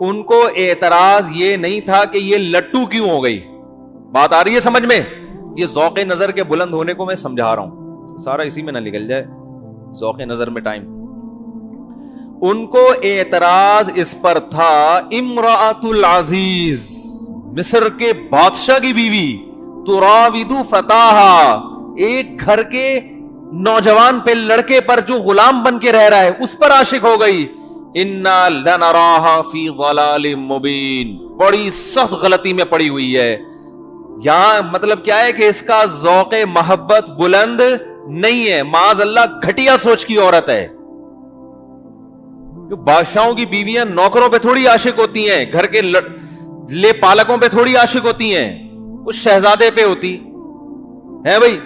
ان کو اعتراض یہ نہیں تھا کہ یہ لٹو کیوں ہو گئی. بات آ رہی ہے سمجھ میں؟ یہ ذوق نظر کے بلند ہونے کو میں سمجھا رہا ہوں, سارا اسی میں نہ نکل جائے ذوق نظر میں ٹائم. ان کو اعتراض اس پر تھا امرأۃ العزیز, مصر کے بادشاہ کی بیوی, تراود فتاہا, ایک گھر کے نوجوان پہ لڑکے پر جو غلام بن کے رہ رہا ہے اس پر عاشق ہو گئی. انا لنراہا فی ضلال مبین, بڑی سخت غلطی میں پڑی ہوئی ہے. یہاں مطلب کیا ہے کہ اس کا ذوق محبت بلند نہیں ہے, معاذ اللہ گھٹیا سوچ کی عورت ہے. بادشاہوں کی بیویاں نوکروں پہ تھوڑی عاشق ہوتی ہیں, گھر کے لے پالکوں پہ تھوڑی عاشق ہوتی ہیں, کچھ شہزادے پہ ہوتی ہے بھائی,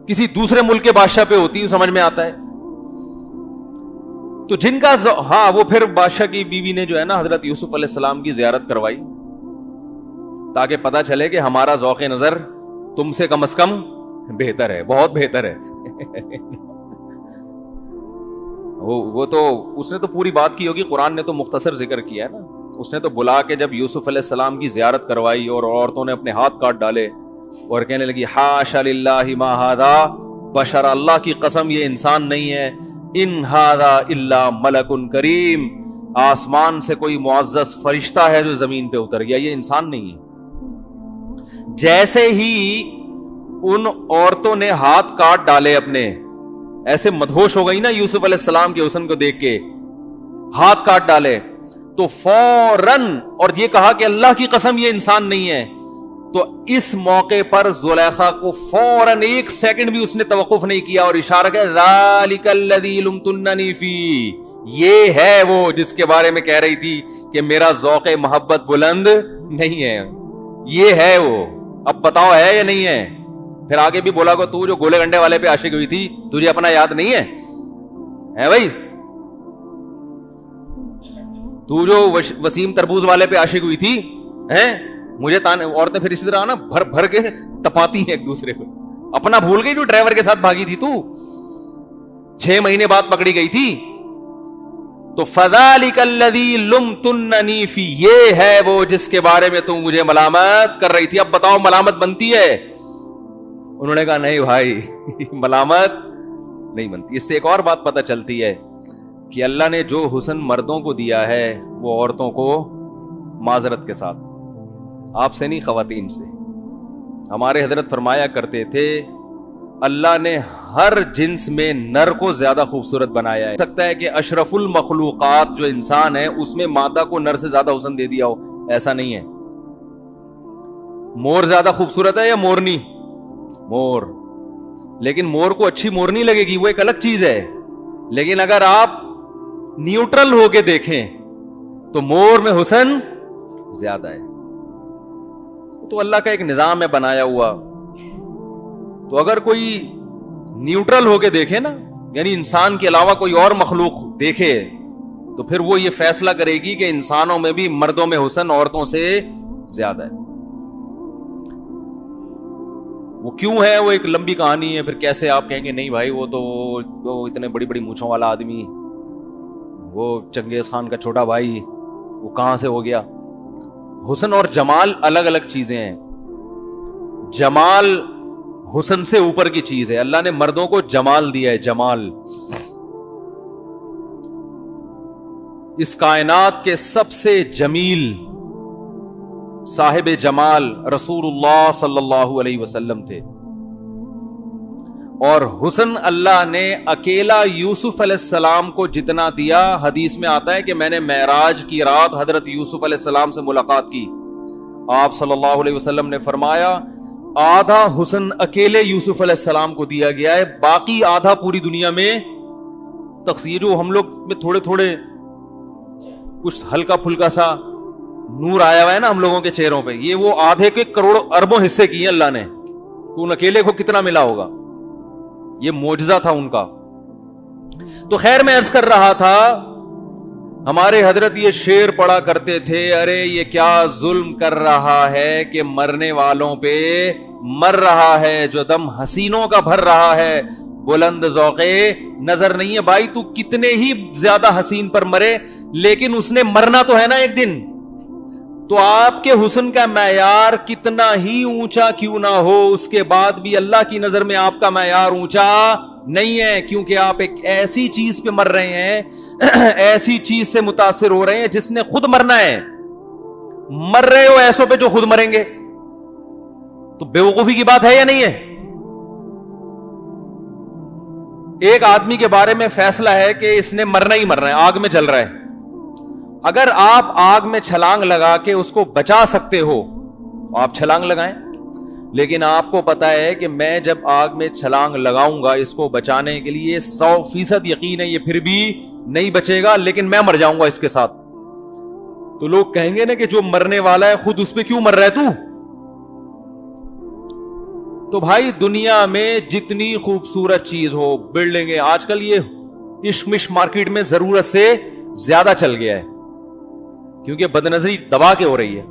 کسی دوسرے ملک کے بادشاہ پہ ہوتی, سمجھ میں آتا ہے. تو جن کا ہاں وہ پھر بادشاہ کی بیوی نے جو ہے نا حضرت یوسف علیہ السلام کی زیارت کروائی تاکہ پتا چلے کہ ہمارا ذوق نظر تم سے کم از کم بہتر ہے, بہت بہتر ہے. وہ تو اس نے تو پوری بات کی ہوگی, قرآن نے تو مختصر ذکر کیا ہے نا. اس نے تو بلا کے جب یوسف علیہ السلام کی زیارت کروائی اور عورتوں نے اپنے ہاتھ کاٹ ڈالے اور کہنے لگی حاشا للہ ما ھذا بشر, اللہ کی قسم یہ انسان نہیں ہے, ان ھذا الا ملک کریم, آسمان سے کوئی معزز فرشتہ ہے جو زمین پہ اتر گیا, یہ انسان نہیں ہے. جیسے ہی ان عورتوں نے ہاتھ کاٹ ڈالے اپنے, ایسے مدہوش ہو گئی نا یوسف علیہ السلام کے حسن کو دیکھ کے, ہاتھ کاٹ ڈالے تو فوراً, اور یہ کہا کہ اللہ کی قسم یہ انسان نہیں ہے. تو اس موقع پر زلیخا کو فوراً ایک سیکنڈ بھی اس نے توقف نہیں کیا اور اشارہ کیا ذالک الذی لمتننی فی, یہ ہے وہ جس کے بارے میں کہہ رہی تھی کہ میرا ذوق محبت بلند نہیں ہے, یہ ہے وہ, اب بتاؤ ہے یا نہیں ہے. پھر آگے بھی بولا کو تو جو گولے گنڈے والے پہ عاشق ہوئی تھی تجھے اپنا یاد نہیں ہے بھائی, تو جو وسیم تربوز والے پہ عاشق ہوئی تھی مجھے عورتیں پھر اسی طرح نا بھر بھر کے تپاتی ہیں ایک دوسرے کو. اپنا بھول گئی جو ڈرائیور کے ساتھ بھاگی تھی تو 6 مہینے بعد پکڑی گئی تھی. تو فذالک الذی لمتننی فی, یہ ہے وہ جس کے بارے میں تم مجھے ملامت کر رہی تھی, اب بتاؤ ملامت بنتی ہے؟ انہوں نے کہا نہیں بھائی ملامت نہیں بنتی. اس سے ایک اور بات پتہ چلتی ہے کہ اللہ نے جو حسن مردوں کو دیا ہے وہ عورتوں کو معذرت کے ساتھ, آپ سے نہیں خواتین سے. ہمارے حضرت فرمایا کرتے تھے اللہ نے ہر جنس میں نر کو زیادہ خوبصورت بنایا ہے. سکتا ہے کہ اشرف المخلوقات جو انسان ہے اس میں مادہ کو نر سے زیادہ حسن دے دیا ہو, ایسا نہیں ہے. مور زیادہ خوبصورت ہے یا مورنی؟ مور. لیکن مور کو اچھی مورنی لگے گی, وہ ایک الگ چیز ہے. لیکن اگر آپ نیوٹرل ہو کے دیکھیں تو مور میں حسن زیادہ ہے. تو اللہ کا ایک نظام ہے بنایا ہوا. تو اگر کوئی نیوٹرل ہو کے دیکھے نا, یعنی انسان کے علاوہ کوئی اور مخلوق دیکھے, تو پھر وہ یہ فیصلہ کرے گی کہ انسانوں میں بھی مردوں میں حسن عورتوں سے زیادہ ہے. وہ کیوں ہے وہ ایک لمبی کہانی ہے. پھر کیسے آپ کہیں گے نہیں بھائی وہ تو اتنے بڑی بڑی مونچھوں والا آدمی, وہ چنگیز خان کا چھوٹا بھائی, وہ کہاں سے ہو گیا؟ حسن اور جمال الگ الگ چیزیں ہیں. جمال حسن سے اوپر کی چیز ہے. اللہ نے مردوں کو جمال دیا ہے, جمال. اس کائنات کے سب سے جمیل صاحب جمال رسول اللہ صلی اللہ علیہ وسلم تھے, اور حسن اللہ نے اکیلا یوسف علیہ السلام کو جتنا دیا, حدیث میں آتا ہے کہ میں نے معراج کی رات حضرت یوسف علیہ السلام سے ملاقات کی. آپ صلی اللہ علیہ وسلم نے فرمایا آدھا حسن اکیلے یوسف علیہ السلام کو دیا گیا ہے, باقی آدھا پوری دنیا میں تقسیم. جو ہم لوگ میں تھوڑے تھوڑے کچھ ہلکا پھلکا سا نور آیا ہوا ہے نا ہم لوگوں کے چہروں پہ, یہ وہ آدھے کے کروڑوں اربوں حصے کیے اللہ نے. تو ان اکیلے کو کتنا ملا ہوگا؟ یہ معجزہ تھا ان کا. تو خیر میں عرض کر رہا تھا, ہمارے حضرت یہ شعر پڑھا کرتے تھے, ارے یہ کیا ظلم کر رہا ہے کہ مرنے والوں پہ مر رہا ہے, جو دم حسینوں کا بھر رہا ہے بلند ذوقے نظر نہیں ہے. بھائی تو کتنے ہی زیادہ حسین پر مرے, لیکن اس نے مرنا تو ہے نا ایک دن. تو آپ کے حسن کا معیار کتنا ہی اونچا کیوں نہ ہو, اس کے بعد بھی اللہ کی نظر میں آپ کا معیار اونچا نہیں ہے, کیونکہ آپ ایک ایسی چیز پہ مر رہے ہیں, ایسی چیز سے متاثر ہو رہے ہیں جس نے خود مرنا ہے. مر رہے ہو ایسوں پہ جو خود مریں گے, تو بیوقوفی کی بات ہے یا نہیں ہے؟ ایک آدمی کے بارے میں فیصلہ ہے کہ اس نے مرنا ہی مرنا ہے, آگ میں جل رہا ہے. اگر آپ آگ میں چھلانگ لگا کے اس کو بچا سکتے ہو آپ چھلانگ لگائیں, لیکن آپ کو پتا ہے کہ میں جب آگ میں چھلانگ لگاؤں گا اس کو بچانے کے لیے 100% یقین ہے یہ پھر بھی نہیں بچے گا, لیکن میں مر جاؤں گا اس کے ساتھ. تو لوگ کہیں گے نا کہ جو مرنے والا ہے خود اس پہ کیوں مر رہا ہے تو. تو بھائی دنیا میں جتنی خوبصورت چیز ہو, بلڈنگیں, آج کل یہ عشق مارکیٹ میں ضرورت سے زیادہ چل گیا ہے, کیونکہ بدنظری دبا کے ہو رہی ہے.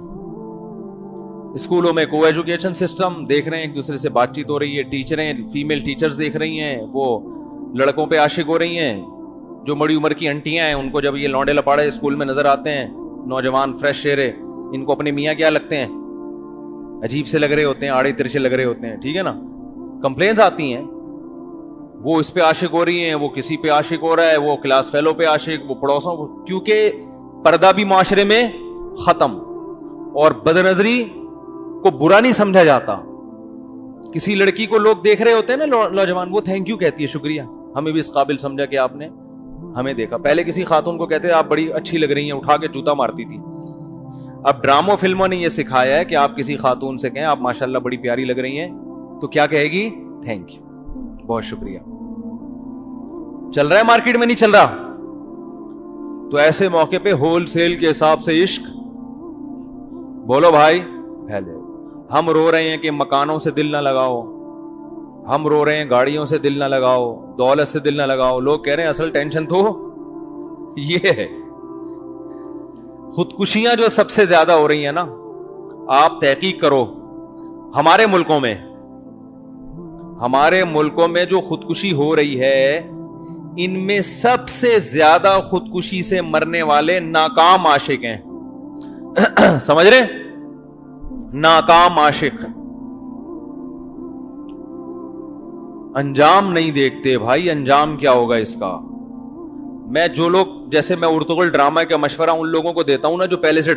اسکولوں میں کو ایجوکیشن سسٹم دیکھ رہے ہیں, ایک دوسرے سے بات چیت ہو رہی ہے, ٹیچریں فیمیل ٹیچرز دیکھ رہی ہیں, وہ لڑکوں پہ عاشق ہو رہی ہیں. جو بڑی عمر کی انٹیاں ہیں ان کو جب یہ لونڈے لپاڑے اسکول میں نظر آتے ہیں, نوجوان فریش چہرے, ان کو اپنے میاں کیا لگتے ہیں, عجیب سے لگ رہے ہوتے ہیں, آڑے ترچے لگ رہے ہوتے ہیں, ٹھیک ہے نا. کمپلینز آتی ہیں, وہ اس پہ عاشق ہو رہی ہیں, وہ کسی پہ عاشق ہو رہا ہے, وہ کلاس فیلو پہ عاشق, وہ پڑوسوں, کیونکہ پردہ بھی معاشرے میں ختم, اور بدنظری کو برا نہیں سمجھا جاتا. کسی لڑکی کو لوگ دیکھ رہے ہوتے ہیں نا نوجوان, وہ تھینک یو کہتی ہے, شکریہ, ہمیں بھی اس قابل سمجھا کہ آپ نے ہمیں دیکھا. پہلے کسی خاتون کو کہتے آپ بڑی اچھی لگ رہی ہیں, اٹھا کے جوتا مارتی تھی. اب ڈراموں فلموں نے یہ سکھایا ہے کہ آپ کسی خاتون سے کہیں آپ ماشاءاللہ بڑی پیاری لگ رہی ہیں, تو کیا کہے گی, تھینک یو, بہت شکریہ. چل رہا ہے مارکیٹ میں, نہیں چل رہا؟ تو ایسے موقع پہ ہول سیل کے حساب سے عشق بولو بھائی پھیلے. ہم رو رہے ہیں کہ مکانوں سے دل نہ لگاؤ, ہم رو رہے ہیں گاڑیوں سے دل نہ لگاؤ, دولت سے دل نہ لگاؤ. لوگ کہہ رہے ہیں اصل ٹینشن تو یہ ہے. خودکشیاں جو سب سے زیادہ ہو رہی ہیں نا, آپ تحقیق کرو, ہمارے ملکوں میں جو خودکشی ہو رہی ہے, ان میں سب سے زیادہ خودکشی سے مرنے والے ناکام عاشق ہیں. سمجھ رہے, ناکام عاشق انجام نہیں دیکھتے. بھائی انجام کیا ہوگا اس کا؟ میں جو لوگ, جیسے میں ارطغرل ڈرامہ کا مشورہ ان لوگوں کو دیتا ہوں نا جو پہلے سے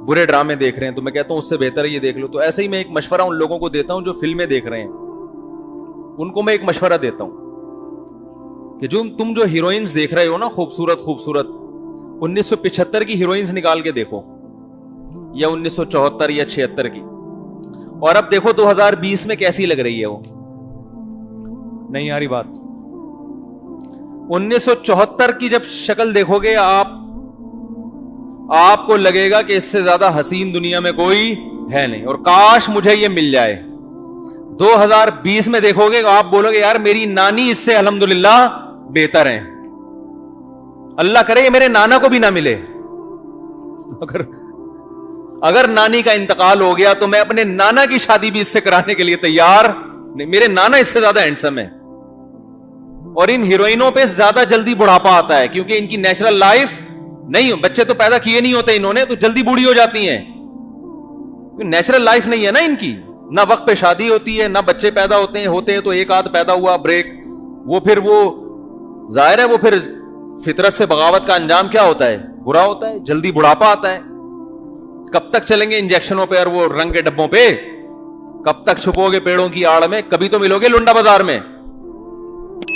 برے ڈرامے دیکھ رہے ہیں, تو میں کہتا ہوں اس سے بہتر ہے یہ دیکھ لو. تو ایسے ہی میں ایک مشورہ ان لوگوں کو دیتا ہوں جو فلمیں دیکھ رہے ہیں, ان کو میں ایک مشورہ دیتا ہوں کہ تم جو ہیروئنز دیکھ رہے ہو نا خوبصورت 1975 کی ہیروئنز نکال کے دیکھو, یا 1974 یا 76 کی, اور اب دیکھو 2020 میں کیسی لگ رہی ہے وہ. نہیں آ رہی بات؟ 1974 کی جب شکل دیکھو گے آپ کو لگے گا کہ اس سے زیادہ حسین دنیا میں کوئی ہے نہیں, اور کاش مجھے یہ مل جائے. 2020 میں دیکھو گے آپ بولو گے یار میری نانی اس سے الحمدللہ بہتر ہیں, اللہ کرے یہ میرے نانا کو بھی نہ ملے. اگر نانی کا انتقال ہو گیا تو میں اپنے نانا کی شادی بھی اس سے کرانے کے لیے تیار نہیں. میرے نانا اس سے زیادہ ہینڈسم ہے. اور ان ہیروئنوں پہ زیادہ جلدی بڑھاپا آتا ہے کیونکہ ان کی نیچرل لائف نہیں, بچے تو پیدا کیے نہیں ہوتے انہوں نے, تو جلدی بوڑھی ہو جاتی ہیں. نیچرل لائف نہیں ہے نا ان کی, نہ وقت پہ شادی ہوتی ہے, نہ بچے پیدا ہوتے ہیں تو ایک آدھ پیدا ہوا بریک, وہ ظاہر ہے وہ پھر فطرت سے بغاوت کا انجام کیا ہوتا ہے, برا ہوتا ہے, جلدی بڑھاپا آتا ہے. کب تک چلیں گے انجیکشنوں پہ اور وہ رنگ کے ڈبوں پہ؟ کب تک چھپو گے پیڑوں کی آڑ میں؟ کبھی تو ملو گے لنڈا بازار میں.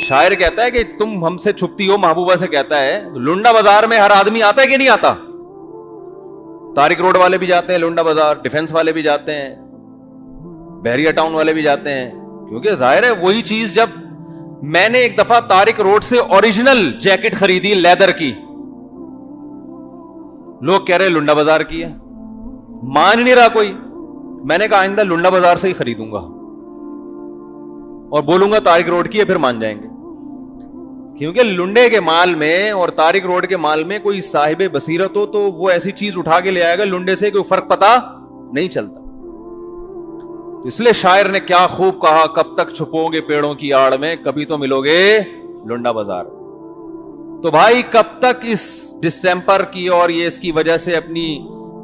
شاعر کہتا ہے کہ تم ہم سے چھپتی ہو, محبوبہ سے کہتا ہے لنڈا بازار میں ہر آدمی آتا ہے کہ نہیں آتا؟ طارق روڈ والے بھی جاتے ہیں لنڈا بازار, ڈیفنس والے بھی جاتے ہیں, بحریہ ٹاؤن والے بھی جاتے ہیں, کیونکہ ظاہر ہے وہی چیز. جب میں نے ایک دفعہ طارق روڈ سے اوریجنل جیکٹ خریدی لیدر کی, لوگ کہہ رہے لنڈا بازار کی ہے, مان نہیں رہا کوئی. میں نے کہا آئندہ لنڈا بازار سے ہی خریدوں گا اور بولوں گا طارق روڈ کی ہے, پھر مان جائیں گے. کیونکہ لنڈے کے مال میں اور طارق روڈ کے مال میں کوئی صاحب بصیرت ہو تو وہ ایسی چیز اٹھا کے لے آئے گا, لنڈے سے کوئی فرق پتا نہیں چلتا. اس لیے شاعر نے کیا خوب کہا, کب تک چھپو گے پیڑوں کی آڑ میں, کبھی تو ملو گے لنڈا بازار. تو بھائی کب تک اس ڈسٹیمپر کی اور یہ اس کی وجہ سے اپنی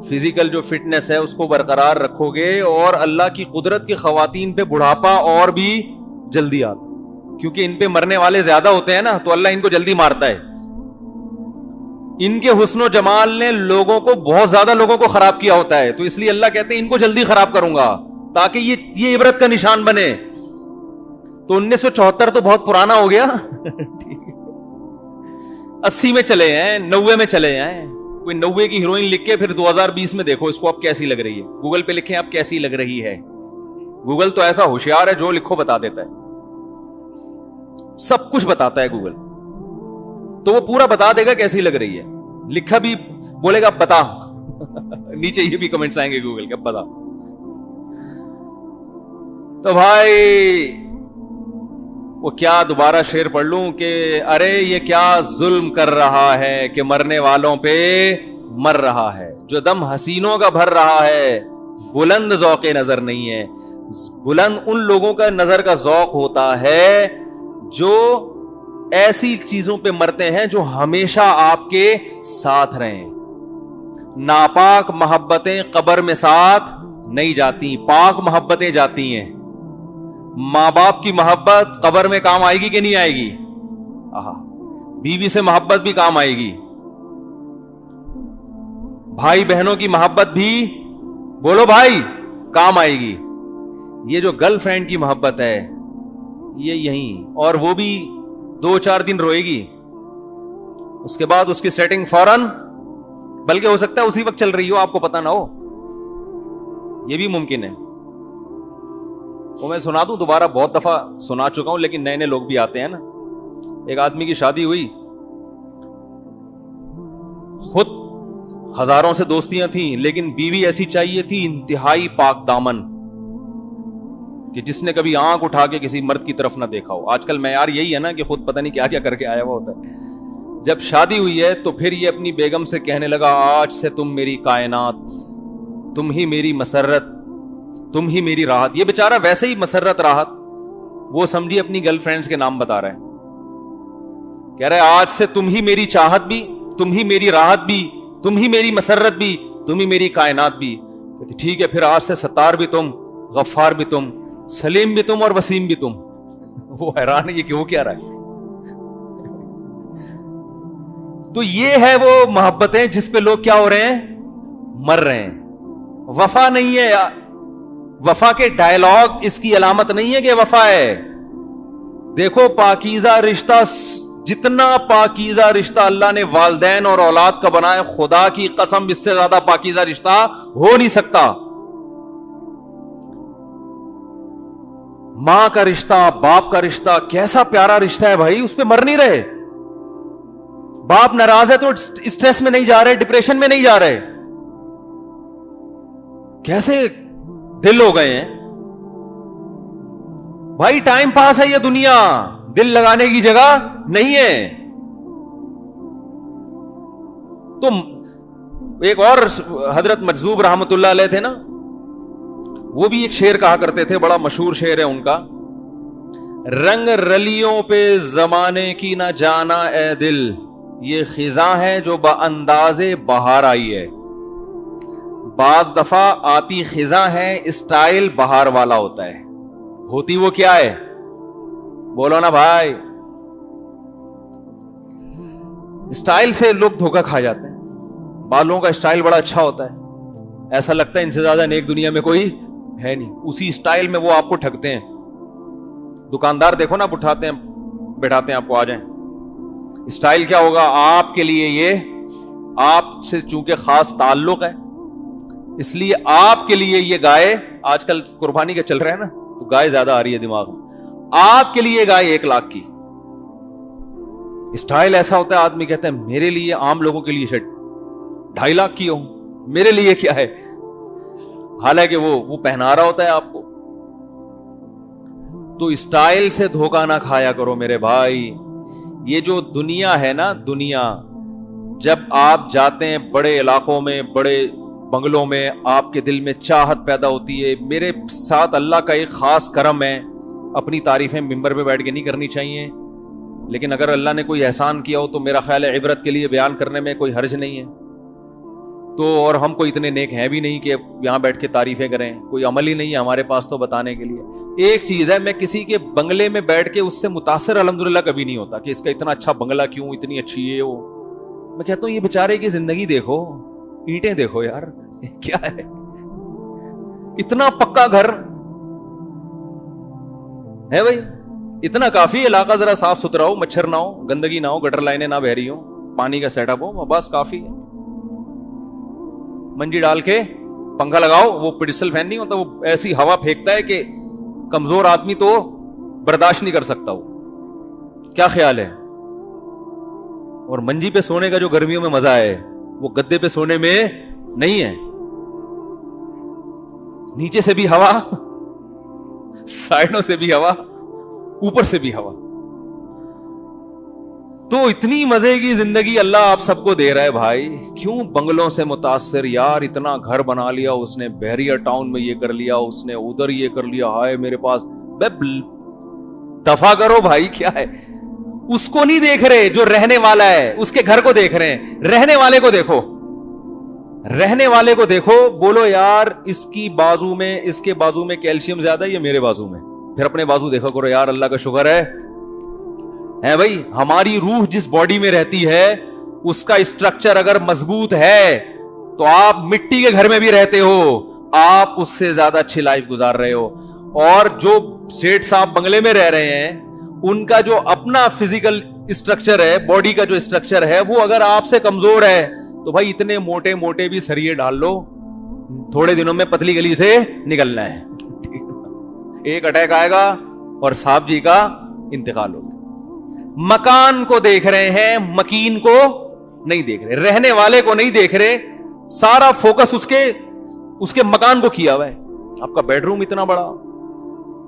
فزیکل جو فٹنس ہے اس کو برقرار رکھو گے, اور اللہ کی قدرت کی خواتین پہ بڑھاپا اور بھی جلدی آتا, کیونکہ ان پہ مرنے والے زیادہ ہوتے ہیں نا, تو اللہ ان کو جلدی مارتا ہے. ان کے حسن و جمال نے لوگوں کو, بہت زیادہ لوگوں کو خراب کیا ہوتا ہے, تو اس لیے اللہ کہتے ہیں ان کو جلدی خراب کروں گا تاکہ یہ عبرت کا نشان بنے. تو 1974 تو بہت پرانا ہو گیا 80 میں چلے ہیں, 90 میں چلے ہیں. کوئی 90 کی ہیروئن لکھ کے پھر 2020 میں دیکھو اس کو اب کیسی لگ رہی ہے. گوگل پہ لکھیں اب کیسی لگ رہی ہے. گوگل تو ایسا ہوشیار ہے, جو لکھو بتا دیتا ہے, سب کچھ بتاتا ہے گوگل. تو وہ پورا بتا دے گا کیسی لگ رہی ہے, لکھا بھی بولے گا بتا نیچے یہ بھی کمنٹس آئیں گے گوگل کے بتا. تو بھائی وہ کیا دوبارہ شعر پڑھ لوں کہ ارے یہ کیا ظلم کر رہا ہے کہ مرنے والوں پہ مر رہا ہے, جو دم حسینوں کا بھر رہا ہے بلند ذوق نظر نہیں ہے. بلند ان لوگوں کا نظر کا ذوق ہوتا ہے جو ایسی چیزوں پہ مرتے ہیں جو ہمیشہ آپ کے ساتھ رہیں. ناپاک محبتیں قبر میں ساتھ نہیں جاتی, پاک محبتیں جاتی ہیں. ماں باپ کی محبت قبر میں کام آئے گی کہ نہیں آئے گی؟ بیوی سے محبت بھی کام آئے گی, بھائی بہنوں کی محبت بھی بولو بھائی کام آئے گی. یہ جو گرل فرینڈ کی محبت ہے یہ یہیں, اور وہ بھی 2-4 دن روئے گی, اس کے بعد اس کی سیٹنگ فوراً, بلکہ ہو سکتا ہے اسی وقت چل رہی ہو, آپ کو پتہ نہ ہو, یہ بھی ممکن ہے. وہ میں سنا دوں, دوبارہ بہت دفعہ سنا چکا ہوں, لیکن نئے نئے لوگ بھی آتے ہیں نا. ایک آدمی کی شادی ہوئی, خود ہزاروں سے دوستیاں تھیں, لیکن بیوی ایسی چاہیے تھی انتہائی پاک دامن, کہ جس نے کبھی آنکھ اٹھا کے کسی مرد کی طرف نہ دیکھا ہو. آج کل معیار یہی ہے نا کہ خود پتہ نہیں کیا کیا کر کے آیا ہوا ہوتا ہے. جب شادی ہوئی ہے تو پھر یہ اپنی بیگم سے کہنے لگا, آج سے تم میری کائنات, تم ہی میری مسرت, تم ہی میری راحت. یہ بیچارہ ویسے ہی مسرت راحت, وہ سمجھی اپنی گرل فرینڈز کے نام بتا رہا ہے, کہہ رہا ہے آج سے تم ہی میری چاہت بھی, تم ہی میری راحت بھی, تم ہی میری مسرت بھی, تم ہی میری کائنات بھی. ٹھیک ہے پھر آج سے ستار بھی تم, غفار بھی تم, سلیم بھی تم, اور وسیم بھی تم. وہ حیران ہے یہ کیوں کیا رہا ہے. تو یہ ہے وہ محبتیں جس پہ لوگ کیا ہو رہے ہیں, مر رہے ہیں. وفا نہیں ہے, وفا کے ڈائلاگ اس کی علامت نہیں ہے کہ وفا ہے. دیکھو پاکیزہ رشتہ, جتنا پاکیزہ رشتہ اللہ نے والدین اور اولاد کا بنایا, خدا کی قسم اس سے زیادہ پاکیزہ رشتہ ہو نہیں سکتا. ماں کا رشتہ, باپ کا رشتہ, کیسا پیارا رشتہ ہے بھائی, اس پہ مر نہیں رہے. باپ ناراض ہے تو اسٹریس میں نہیں جا رہے, ڈپریشن میں نہیں جا رہے. کیسے دل ہو گئے ہیں بھائی. ٹائم پاس ہے یہ دنیا, دل لگانے کی جگہ نہیں ہے. تو ایک اور حضرت مجذوب رحمت اللہ علیہ تھے نا, وہ بھی ایک شعر کہا کرتے تھے, بڑا مشہور شعر ہے ان کا, رنگ رلیوں پہ زمانے کی نہ جانا اے دل, یہ خزاں ہے جو بانداز بہار آئی ہے. بعض دفعہ آتی خزاں ہے, اسٹائل بہار والا ہوتا ہے. ہوتی وہ کیا ہے بولو نا بھائی. اسٹائل سے لوگ دھوکہ کھا جاتے ہیں. بالوں کا اسٹائل بڑا اچھا ہوتا ہے, ایسا لگتا ہے ان سے زیادہ نیک دنیا میں کوئی ہے نہیں. اسی اسٹائل میں وہ آپ کو ٹھگتے ہیں. دکاندار دیکھو نا, اٹھاتے ہیں بیٹھاتے ہیں آپ کو, آ جائیں. اسٹائل کیا ہوگا آپ کے لیے, یہ آپ سے چونکہ خاص تعلق ہے اس لیے آپ کے لیے یہ گائے, آج کل قربانی کا چل رہا ہے نا تو گائے زیادہ آ رہی ہے دماغ میں, آپ کے لیے گائے 1 لاکھ کی. اسٹائل ایسا ہوتا ہے, آدمی کہتا ہے میرے لیے, عام لوگوں کے لیے شرٹ 2.5 لاکھ کی ہو, میرے لیے کیا ہے, حالانکہ وہ پہنا رہا ہوتا ہے آپ کو. تو اسٹائل سے دھوکہ نہ کھایا کرو میرے بھائی. یہ جو دنیا ہے نا, دنیا جب آپ جاتے ہیں بڑے علاقوں میں, بڑے بنگلوں میں آپ کے دل میں چاہت پیدا ہوتی ہے. میرے ساتھ اللہ کا ایک خاص کرم ہے, اپنی تعریفیں ممبر پہ بیٹھ کے نہیں کرنی چاہیے, لیکن اگر اللہ نے کوئی احسان کیا ہو تو میرا خیال ہے عبرت کے لیے بیان کرنے میں کوئی حرج نہیں ہے. تو اور ہم کوئی اتنے نیک ہیں بھی نہیں کہ یہاں بیٹھ کے تعریفیں کریں, کوئی عمل ہی نہیں ہے ہمارے پاس تو بتانے کے لیے. ایک چیز ہے, میں کسی کے بنگلے میں بیٹھ کے اس سے متاثر الحمدللہ کبھی نہیں ہوتا کہ اس کا اتنا اچھا بنگلہ کیوں, اتنی اچھی ہے وہ. میں کہتا ہوں یہ بیچارے کی زندگی دیکھو, اینٹیں دیکھو یار, کیا ہے اتنا پکا گھر ہے بھائی, اتنا کافی. علاقہ ذرا صاف ستھرا ہو, مچھر نہ ہو, گندگی نہ ہو, گٹر لائنیں نہ بہ رہی ہو, پانی کا سیٹ اپ ہو, بس کافی ہے. منجی ڈال کے پنکھا لگاؤ, وہ پیڈسٹل فین نہیں ہوتا, وہ ایسی ہوا پھینکتا ہے کہ کمزور آدمی تو برداشت نہیں کر سکتا. وہ کیا خیال ہے؟ اور منجی پہ سونے کا جو گرمیوں میں مزہ ہے وہ گدے پہ سونے میں نہیں ہے. نیچے سے بھی ہوا, سائڈوں سے بھی ہوا, اوپر سے بھی ہوا. تو اتنی مزے کی زندگی اللہ آپ سب کو دے رہا ہے بھائی. کیوں بنگلوں سے متاثر یار؟ اتنا گھر بنا لیا اس نے, بحریہ ٹاؤن میں یہ کر لیا اس نے, ادھر یہ کر لیا, ہائے میرے پاس. دفع کرو بھائی, کیا ہے؟ اس کو نہیں دیکھ رہے جو رہنے والا ہے, اس کے گھر کو دیکھ رہے ہیں. رہنے والے کو دیکھو, رہنے والے کو دیکھو, بولو یار اس کی بازو میں, اس کے بازو میں کیلشیم زیادہ ہے یا میرے بازو میں؟ پھر اپنے بازو دیکھو کرو یار, اللہ کا شکر ہے بھائی. ہماری روح جس باڈی میں رہتی ہے اس کا اسٹرکچر اگر مضبوط ہے تو آپ مٹی کے گھر میں بھی رہتے ہو, آپ اس سے زیادہ اچھی لائف گزار رہے ہو. اور جو سیٹ صاحب بنگلے میں رہ رہے ہیں ان کا جو اپنا فزیکل اسٹرکچر ہے, باڈی کا جو اسٹرکچر ہے, وہ اگر آپ سے کمزور ہے تو بھائی اتنے موٹے موٹے بھی سریے ڈال لو, تھوڑے دنوں میں پتلی گلی سے نکلنا ہے. ایک اٹیک آئے گا اور صاحب جی کا انتقال ہوگا. مکان کو دیکھ رہے ہیں, مکین کو نہیں دیکھ رہے, رہنے والے کو نہیں دیکھ رہے. سارا فوکس اس کے مکان کو کیا ہوا ہے. آپ کا بیڈ روم اتنا بڑا,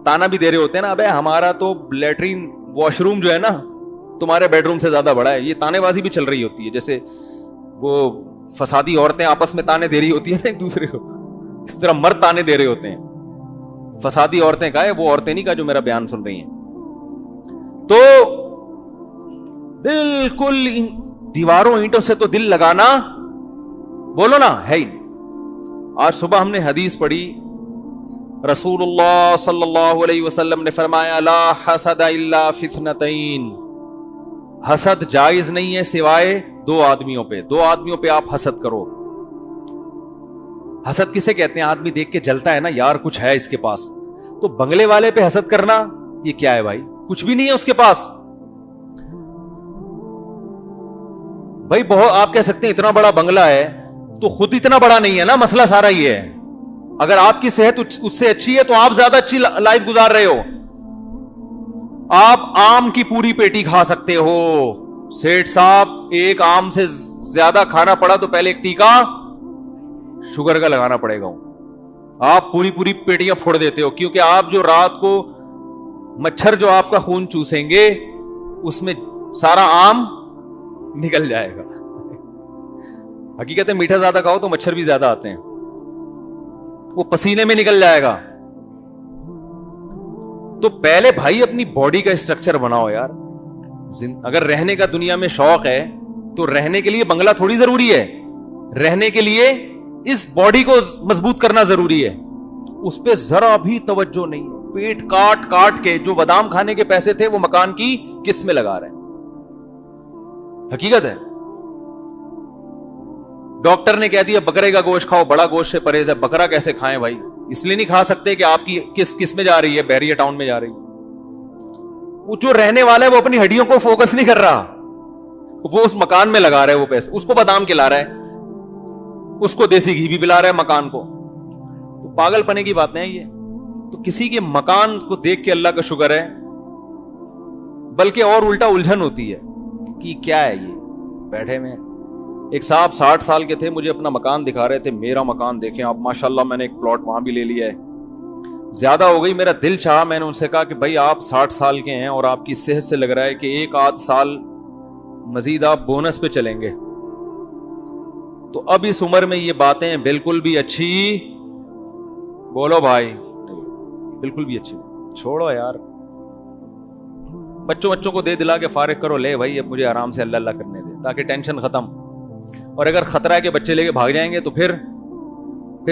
تانا بھی دے رہے ہوتے ہیں نا, ابے ہمارا تو لیٹرین واش روم جو ہے نا تمہارے بیڈ روم سے زیادہ بڑا ہے. یہ تانے بازی بھی چل رہی ہوتی ہے, جیسے وہ فسادی عورتیں آپس میں تانے دے رہی ہوتی ہیں نا ایک دوسرے کو, اس طرح مرد تانے دے رہے ہوتے ہیں. فسادی عورتیں کا ہے, وہ عورتیں نہیں کا جو میرا بیان سن رہی ہیں. تو بالکل دیواروں اینٹوں سے تو دل لگانا بولو نا ہے ہی. آج صبح ہم نے حدیث پڑھی, رسول اللہ صلی اللہ علیہ وسلم نے فرمایا لا حسد الا فی اثنتین, حسد جائز نہیں ہے سوائے دو آدمیوں پہ. دو آدمیوں پہ آپ حسد کرو. حسد کسے کہتے ہیں؟ آدمی دیکھ کے جلتا ہے نا یار کچھ ہے اس کے پاس. تو بنگلے والے پہ حسد کرنا یہ کیا ہے بھائی؟ کچھ بھی نہیں ہے اس کے پاس بھائی. بہت آپ کہہ سکتے ہیں اتنا بڑا بنگلہ ہے تو خود اتنا بڑا نہیں ہے نا, مسئلہ سارا یہ ہے. اگر آپ کی صحت اس سے اچھی ہے تو آپ زیادہ اچھی لائف گزار رہے ہو. آپ آم کی پوری پیٹی کھا سکتے ہو. سیٹ صاحب ایک آم سے زیادہ کھانا پڑا تو پہلے ایک ٹیکا شوگر کا لگانا پڑے گا. آپ پوری پوری پیٹیاں پھوڑ دیتے ہو, کیونکہ آپ جو رات کو مچھر جو آپ کا خون چوسیں گے اس میں سارا آم نکل جائے گا. حقیقت ہے میٹھا زیادہ کھاؤ تو مچھر بھی زیادہ آتے ہیں, وہ پسینے میں نکل جائے گا. تو پہلے بھائی اپنی باڈی کا اسٹرکچر بناؤ یار. اگر رہنے کا دنیا میں شوق ہے تو رہنے کے لیے بنگلہ تھوڑی ضروری ہے, رہنے کے لیے اس باڈی کو مضبوط کرنا ضروری ہے. اس پہ ذرا بھی توجہ نہیں ہے. پیٹ کاٹ کاٹ کے جو بادام کھانے کے پیسے تھے وہ مکان کی قسط میں لگا رہے ہیں. حقیقت ہے. ڈاکٹر نے کہہ دیا بکرے کا گوشت کھاؤ, بڑا گوشت سے پرہیز ہے. بکرا کیسے کھائیں بھائی؟ اس لیے نہیں کھا سکتے کہ آپ کی کس میں جا رہی ہے, بحریہ ٹاؤن میں جا رہی ہے. وہ جو رہنے والا ہے وہ اپنی ہڈیوں کو فوکس نہیں کر رہا, وہ اس مکان میں لگا رہا ہے وہ پیسے. اس کو بادام کھلا رہا ہے, اس کو دیسی گھی بھی پلا رہا ہے مکان کو. تو پاگل پنے کی بات نہیں یہ. تو کسی کے مکان کو دیکھ کے اللہ کا شکر ہے, بلکہ اور الٹا الجھن ہوتی ہے کہ کیا ہے یہ بیٹھے میں. ایک صاحب 60 سال کے تھے, مجھے اپنا مکان دکھا رہے تھے. میرا مکان دیکھیں آپ, ماشاءاللہ میں نے ایک پلاٹ وہاں بھی لے لیا ہے. زیادہ ہو گئی, میرا دل چاہا, میں نے ان سے کہا کہ بھائی آپ 60 سال کے ہیں اور آپ کی صحت سے لگ رہا ہے کہ ایک آدھ سال مزید آپ بونس پہ چلیں گے, تو اب اس عمر میں یہ باتیں بالکل بھی اچھی, بولو بھائی, بالکل بھی اچھی نہیں. چھوڑو یار, بچوں کو دے دلا کے فارغ کرو, لے بھائی اب مجھے آرام سے اللہ اللہ کرنے دے, تاکہ ٹینشن ختم. اور اگر خطرہ ہے کہ بچے لے کے بھاگ جائیں گے تو پھر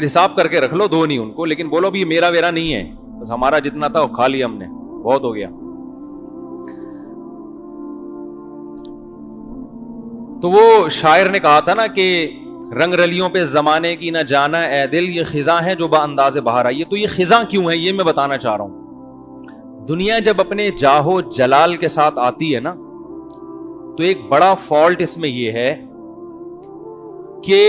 حساب کر کے رکھ لو, دو نہیں ان کو, لیکن بولو بھی میرا ویرا نہیں ہے, بس ہمارا جتنا تھا وہ کھا لیا ہم نے, بہت ہو گیا. تو وہ شاعر نے کہا تھا نا کہ رنگ رلیوں پہ زمانے کی نہ جانا اے دل, یہ خزاں ہے جو با انداز بہار آئی ہے. تو یہ خزاں کیوں ہے یہ میں بتانا چاہ رہا ہوں. دنیا جب اپنے جاہو جلال کے ساتھ آتی ہے نا, تو ایک بڑا فالٹ اس میں یہ ہے کہ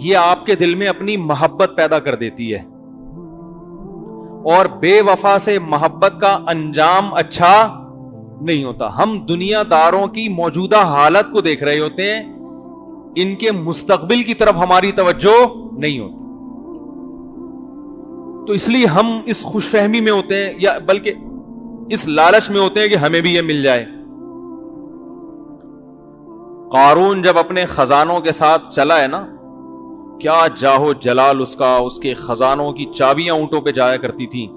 یہ آپ کے دل میں اپنی محبت پیدا کر دیتی ہے, اور بے وفا سے محبت کا انجام اچھا نہیں ہوتا. ہم دنیا داروں کی موجودہ حالت کو دیکھ رہے ہوتے ہیں, ان کے مستقبل کی طرف ہماری توجہ نہیں ہوتی. تو اس لیے ہم اس خوش فہمی میں ہوتے ہیں, یا بلکہ اس لالچ میں ہوتے ہیں کہ ہمیں بھی یہ مل جائے. قارون جب اپنے خزانوں کے ساتھ چلا ہے نا, کیا جاہو جلال اس کا, اس کے خزانوں کی چابیاں اونٹوں پہ جایا کرتی تھیں.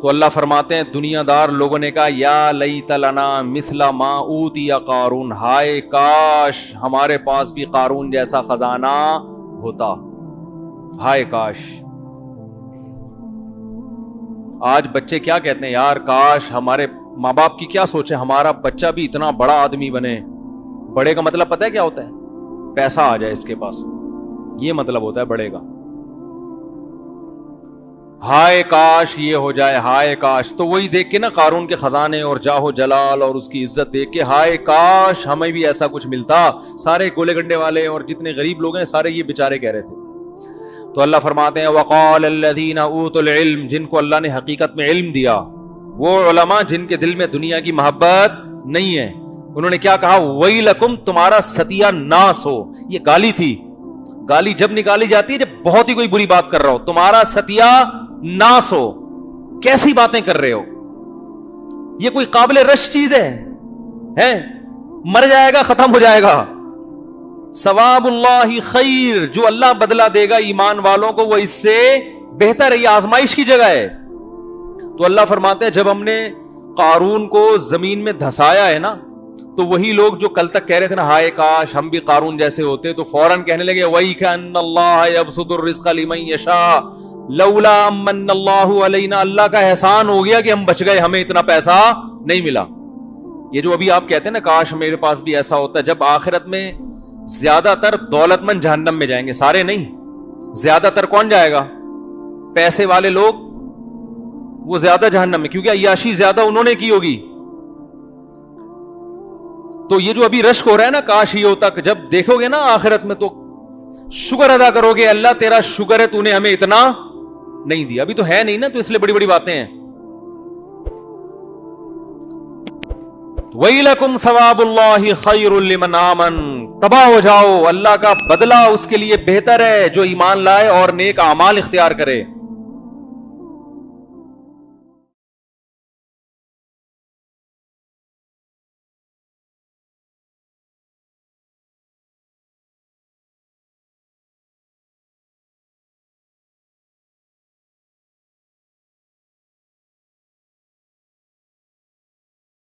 تو اللہ فرماتے ہیں دنیا دار لوگوں نے کہا یا لیت لنا مثل ما اوتی قارون, ہائے کاش ہمارے پاس بھی قارون جیسا خزانہ ہوتا, ہائے کاش. آج بچے کیا کہتے ہیں, یار کاش ہمارے ماں باپ کی کیا سوچے, ہمارا بچہ بھی اتنا بڑا آدمی بنے. بڑے کا مطلب پتہ ہے کیا ہوتا ہے, پیسہ آ جائے اس کے پاس, یہ مطلب ہوتا ہے بڑے کا. ہائے کاش یہ ہو جائے, ہائے کاش. تو وہی دیکھ کے نا قارون کے خزانے اور جاہو جلال اور اس کی عزت دیکھ کے ہائے کاش ہمیں بھی ایسا کچھ ملتا. سارے گولے گنڈے والے اور جتنے غریب لوگ ہیں سارے یہ بیچارے کہہ رہے تھے. تو اللہ فرماتے ہیں وقال الذین اوتوا العلم, جن کو اللہ نے حقیقت میں علم دیا, وہ علماء جن کے دل میں دنیا کی محبت نہیں ہے, انہوں نے کیا کہا, ویلکم, تمہارا ستیہ ناس ہو. یہ گالی تھی. گالی جب نکالی جاتی ہے جب بہت ہی کوئی بری بات کر رہا ہو, تمہارا ستیہ ناس ہو, کیسی باتیں کر رہے ہو, یہ کوئی قابل رش چیز ہے؟ مر جائے گا, ختم ہو جائے گا. ثواب اللہ خیر, جو اللہ بدلہ دے گا ایمان والوں کو وہ اس سے بہتر ہے, یہ آزمائش کی جگہ ہے. تو اللہ فرماتے ہیں جب ہم نے قارون کو زمین میں دھسایا ہے نا, تو وہی لوگ جو کل تک کہہ رہے تھے نا ہائے کاش ہم بھی قارون جیسے ہوتے, تو فوراً کہنے لگے وَإِكَأَنَّ اللَّهَ يَبْسُطُ الرِّزْقَ لِمَن يَشَاءُ لَوْلَا أَمَّنَّ اللَّهُ عَلَيْنَا, اللہ کا احسان ہو گیا کہ ہم بچ گئے, ہمیں اتنا پیسہ نہیں ملا. یہ جو ابھی آپ کہتے ہیں نا کاش میرے پاس بھی ایسا ہوتا, جب آخرت میں زیادہ تر دولت مند جہنم میں جائیں گے, سارے نہیں, زیادہ تر کون جائے گا, پیسے والے لوگ, وہ زیادہ جہنم میں, کیونکہ عیاشی زیادہ انہوں نے کی ہوگی. تو یہ جو ابھی رشک ہو رہا ہے نا کاش یہ ہوتا, جب دیکھو گے نا آخرت میں تو شکر ادا کرو گے, اللہ تیرا شکر ہے تو نے ہمیں اتنا نہیں دیا. ابھی تو ہے نہیں نا, تو اس لیے بڑی بڑی باتیں ہیں. وَيْلَكُمْ ثَوَابُ اللَّهِ خَيْرٌ لِمَنْ آمَنَ, تباہ ہو جاؤ, اللہ کا بدلہ اس کے لیے بہتر ہے جو ایمان لائے اور نیک اعمال اختیار کرے.